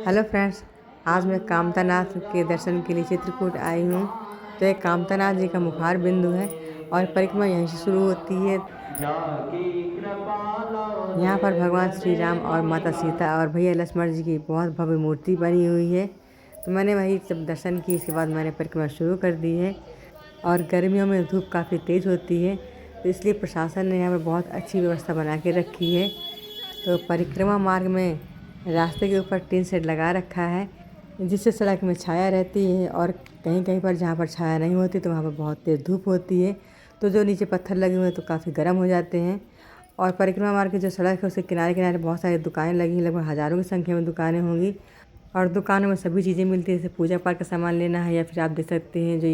Hello friends, आज मैं कामतानाथ के दर्शन के लिए चित्रकूट आई हूँ। तो ये कामतानाथ जी का मुखार बिंदु है और परिक्रमा यहीं से शुरू होती है। यहाँ पर भगवान श्री राम और माता सीता और भैया लक्ष्मण जी की बहुत भव्य मूर्ति बनी हुई है। तो मैंने वही सब दर्शन की, इसके बाद मैंने परिक्रमा शुरू कर दी है। और गर्मियों में धूप काफ़ी तेज़ होती है, तो इसलिए प्रशासन ने यहाँ पर बहुत अच्छी व्यवस्था बना के रखी है। तो परिक्रमा मार्ग में रास्ते के ऊपर टीन शेड लगा रखा है, जिससे सड़क में छाया रहती है। और कहीं कहीं पर जहाँ पर छाया नहीं होती तो वहाँ पर बहुत तेज़ धूप होती है, तो जो नीचे पत्थर लगे हुए हैं तो काफ़ी गर्म हो जाते हैं। और परिक्रमा मार्ग की जो सड़क है उसके किनारे किनारे बहुत सारी दुकानें लगी हैं, लगभग हज़ारों की संख्या में दुकानें होंगी। और दुकानों में सभी चीज़ें मिलती हैं, जैसे पूजा पाठ का सामान लेना है या फिर आप देख सकते हैं जो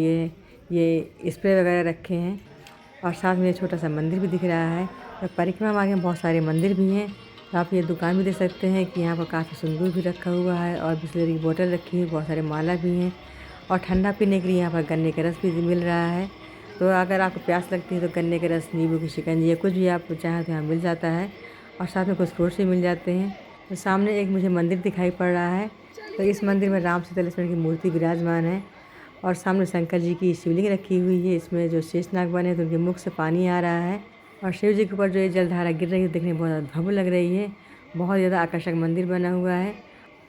ये स्प्रे वगैरह रखे हैं। और साथ में छोटा सा मंदिर भी दिख रहा है। तो परिक्रमा मार्ग में बहुत सारे मंदिर भी हैं। तो आप ये दुकान भी देख सकते हैं कि यहाँ पर काफ़ी सिंदूर भी रखा हुआ है और बिस्लरी की बोतल रखी है, बहुत सारे माला भी हैं। और ठंडा पीने के लिए यहाँ पर गन्ने का रस भी मिल रहा है। तो अगर आपको प्यास लगती है तो गन्ने का रस, नींबू की शिकंजी या कुछ भी आप चाहें तो यहाँ मिल जाता है। और साथ में कुछ फ्रूट्स भी मिल जाते हैं। तो सामने एक मुझे मंदिर दिखाई पड़ रहा है। तो इस मंदिर में राम सीता लक्ष्मण की मूर्ति विराजमान है। और सामने शंकर जी की शिवलिंग रखी हुई है। इसमें जो शेषनाग बने तो उनके मुख से पानी आ रहा है। और शिव जी के ऊपर जो ये जलधारा गिर रही है देखने में बहुत भव्य लग रही है। बहुत ज़्यादा आकर्षक मंदिर बना हुआ है।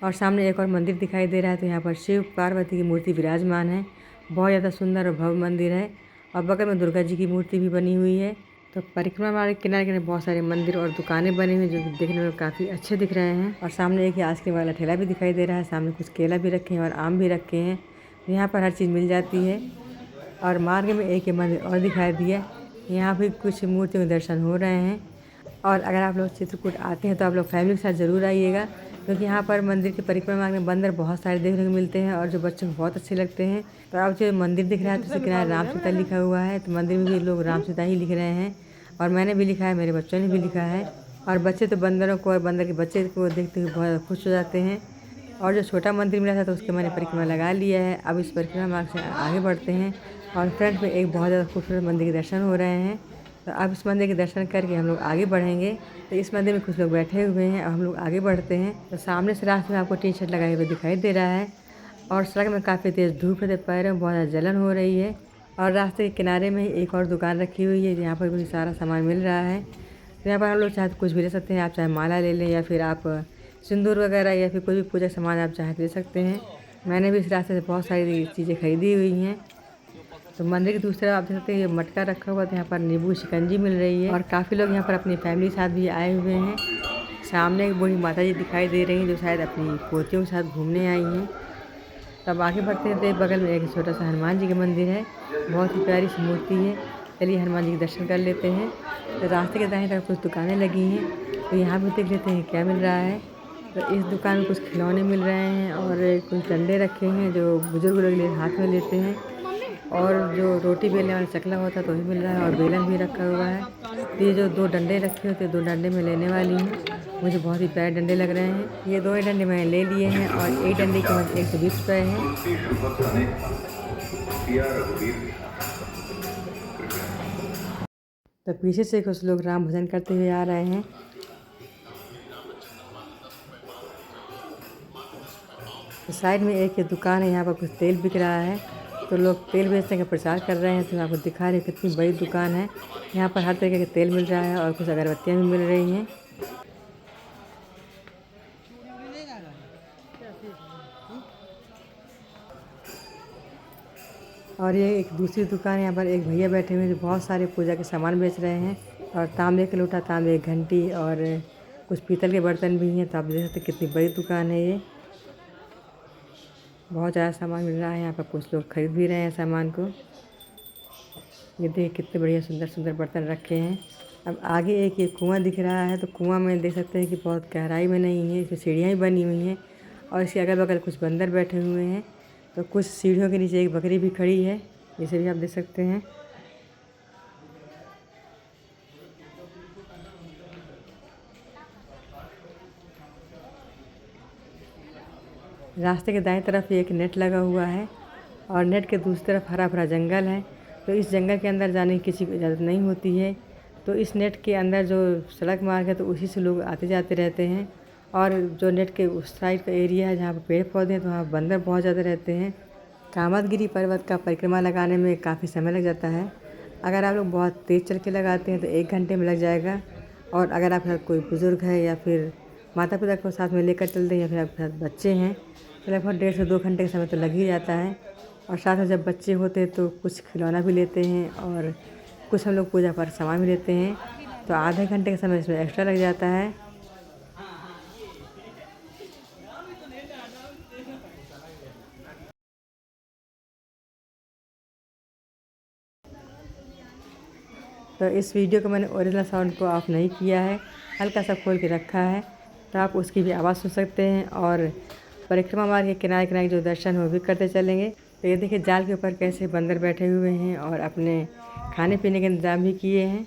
और सामने एक और मंदिर दिखाई दे रहा है। तो यहाँ पर शिव पार्वती की मूर्ति विराजमान है। बहुत ज़्यादा सुंदर और भव्य मंदिर है। और बगल में दुर्गा जी की मूर्ति भी बनी हुई है। तो परिक्रमा मार्ग के किनारे किनारे बहुत सारे मंदिर और दुकानें बनी हुई जो देखने में काफ़ी अच्छे दिख रहे हैं। और सामने एक आइसक्रीम वाला ठेला भी दिखाई दे रहा है। सामने कुछ केला भी रखे हैं और आम भी रखे हैं। यहाँ पर हर चीज़ मिल जाती है। और मार्ग में एक मंदिर और दिखाई दिया, यहाँ भी कुछ मूर्तियों के दर्शन हो रहे हैं। और अगर आप लोग चित्रकूट आते हैं तो आप लोग फैमिली के साथ ज़रूर आइएगा, क्योंकि यहाँ पर मंदिर के परिक्रमा मार्ग में बंदर बहुत सारे देखने को मिलते हैं और जो बच्चों को बहुत अच्छे लगते हैं। तो आप जो मंदिर दिख रहा है तो उसके किनारे राम सीता लिखा हुआ है, तो मंदिर में भी लोग राम सीता ही लिख रहे हैं। और मैंने भी लिखा है, मेरे बच्चों ने भी लिखा है। और बच्चे तो बंदरों को और बंदर के बच्चे को देखते हुए बहुत खुश हो जाते हैं। और जो छोटा मंदिर मिला था तो उसके मैंने परिक्रमा लगा लिया है। अब इस परिक्रमा मार्ग से आगे बढ़ते हैं। और फ्रंट में एक बहुत ज़्यादा खूबसूरत मंदिर के दर्शन हो रहे हैं। तो अब इस मंदिर के दर्शन करके हम लोग आगे बढ़ेंगे। तो इस मंदिर में कुछ लोग बैठे हुए हैं और हम लोग आगे बढ़ते हैं। तो सामने से रास्ते में आपको टी शर्ट लगाए हुए दिखाई दे रहा है। और सड़क में काफ़ी तेज़ धूप है, तो पैरों में बहुत ज़्यादा जलन हो रही है। और रास्ते के किनारे में ही एक और दुकान रखी हुई है, यहाँ पर भी सारा सामान मिल रहा है। तो यहाँ पर हम लोग चाहे तो कुछ भी ले सकते हैं। आप चाहे माला ले लें या फिर आप सिंदूर वगैरह या फिर कोई भी पूजा सामान आप चाहे तो ले सकते हैं। मैंने भी इस रास्ते से बहुत सारी चीज़ें खरीदी हुई हैं। तो मंदिर के दूसरी तरफ आप देख सकते हैं ये मटका रखा हुआ था, यहाँ पर नींबू शिकंजी मिल रही है। और काफ़ी लोग यहाँ पर अपनी फैमिली के साथ भी आए हुए हैं। सामने एक बूढ़ी माता जी दिखाई दे रही हैं जो शायद अपनी पोतियों के साथ घूमने आई हैं। तब आगे बढ़ते हैं तो एक बगल में एक छोटा सा हनुमान जी का मंदिर है, बहुत ही प्यारी सी मूर्ति है। चलिए हनुमान जी के दर्शन कर लेते हैं। तो रास्ते के दाएं तरफ कुछ दुकानें लगी हैं, तो यहाँ भी देख लेते हैं क्या मिल रहा है। तो इस दुकान में कुछ खिलौने मिल रहे हैं और कुछ डंडे रखे हैं जो बुजुर्ग लोग लिए हाथ में लेते हैं। और जो रोटी बेलने वाला चकला होता है तो वही मिल रहा है और बेलन भी रखा हुआ है। तो ये जो दो डंडे रखे होते हैं, दो डंडे में लेने वाली हूँ। मुझे बहुत ही प्यारे डंडे लग रहे हैं। ये दो ही डंडे मैंने ले लिए हैं और एक डंडे की कीमत 120 रुपये है। तो पीछे से कुछ लोग राम भजन करते हुए आ रहे हैं। तो साइड में एक ये दुकान है, यहाँ पर कुछ तेल बिक रहा है। तो लोग तेल बेचने का प्रचार कर रहे हैं। तो आपको दिखा रहे हैं कितनी बड़ी दुकान है। यहाँ पर हर तरीके का तेल मिल रहा है और कुछ अगरबत्तियाँ भी मिल रही हैं। और ये एक दूसरी दुकान है, यहाँ पर एक भैया बैठे हुए हैं जो बहुत सारे पूजा के सामान बेच रहे हैं। और तांबे के लोटा, तांबे की घंटी और कुछ पीतल के बर्तन भी हैं। तो आप देख सकते हैं कितनी बड़ी दुकान है ये। बहुत ज़्यादा सामान मिल रहा है, यहाँ पर कुछ लोग खरीद भी रहे हैं सामान को। ये देखिए कितने बढ़िया सुंदर सुंदर बर्तन रखे हैं। अब आगे एक ये कुआं दिख रहा है। तो कुआं में देख सकते हैं कि बहुत गहराई में नहीं है, इसमें सीढ़ियाँ भी बनी हुई हैं। और इसके अगल बगल कुछ बंदर बैठे हुए हैं। तो कुछ सीढ़ियों के नीचे एक बकरी भी खड़ी है, इसे भी आप देख सकते हैं। रास्ते के दाएं तरफ एक नेट लगा हुआ है और नेट के दूसरी तरफ हरा भरा जंगल है। तो इस जंगल के अंदर जाने की किसी को इजाज़त नहीं होती है। तो इस नेट के अंदर जो सड़क मार्ग है तो उसी से लोग आते जाते रहते हैं। और जो नेट के उस साइड का एरिया है जहाँ पर पेड़ पौधे हैं तो वहाँ बंदर बहुत ज़्यादा रहते हैं। कामतगिरी पर्वत का परिक्रमा लगाने में काफ़ी समय लग जाता है। अगर आप लोग बहुत तेज़ चल के लगाते हैं तो 1 घंटे में लग जाएगा, और अगर आपके साथ कोई बुज़ुर्ग है या फिर माता पिता को साथ में लेकर चलते हैं या फिर आपके साथ बच्चे हैं तो लगभग 1.5 से 2 घंटे का समय तो लग ही जाता है। और साथ में जब बच्चे होते हैं तो कुछ खिलौना भी लेते हैं और कुछ हम लोग पूजा पाठ सामान भी लेते हैं, तो आधे घंटे का समय इसमें एक्स्ट्रा लग जाता है। तो इस वीडियो को मैंने ओरिजिनल साउंड को ऑफ नहीं किया है, हल्का सा खोल के रखा है, तो आप उसकी भी आवाज़ सुन सकते हैं। और परिक्रमा मार्ग के किनारे किनारे जो दर्शन हो वो भी करते चलेंगे। तो ये देखिए जाल के ऊपर कैसे बंदर बैठे हुए हैं और अपने खाने पीने के इंतज़ाम भी किए हैं।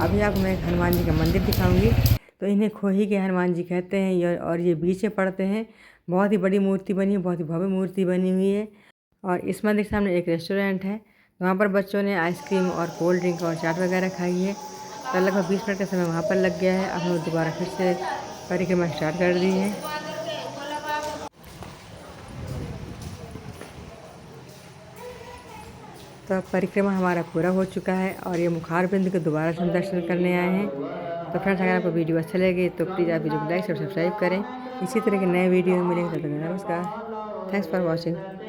अभी आपको मैं हनुमान जी का मंदिर दिखाऊंगी। तो इन्हें खोही के हनुमान जी कहते हैं और ये बीच में पड़ते हैं। बहुत ही बड़ी मूर्ति बनी है, बहुत ही भव्य मूर्ति बनी हुई है। और इस मंदिर के सामने एक रेस्टोरेंट है, वहाँ पर बच्चों ने आइसक्रीम और कोल्ड ड्रिंक और चाट वगैरह खाई है। तो लगभग 20 मिनट का समय वहाँ पर लग गया है। अब हम लोग दोबारा फिर से परिक्रमा स्टार्ट कर दी है। तो अब परिक्रमा हमारा पूरा हो चुका है और ये मुखार बिंद के दोबारा से हम दर्शन करने आए हैं। तो फ्रेंड्स, अगर आपको वीडियो अच्छा लगे तो प्लीज़ आप वीडियो को लाइक और सब्सक्राइब करें। इसी तरह के नए वीडियो मिलेंगे, तब तक नमस्कार। Thanks for watching.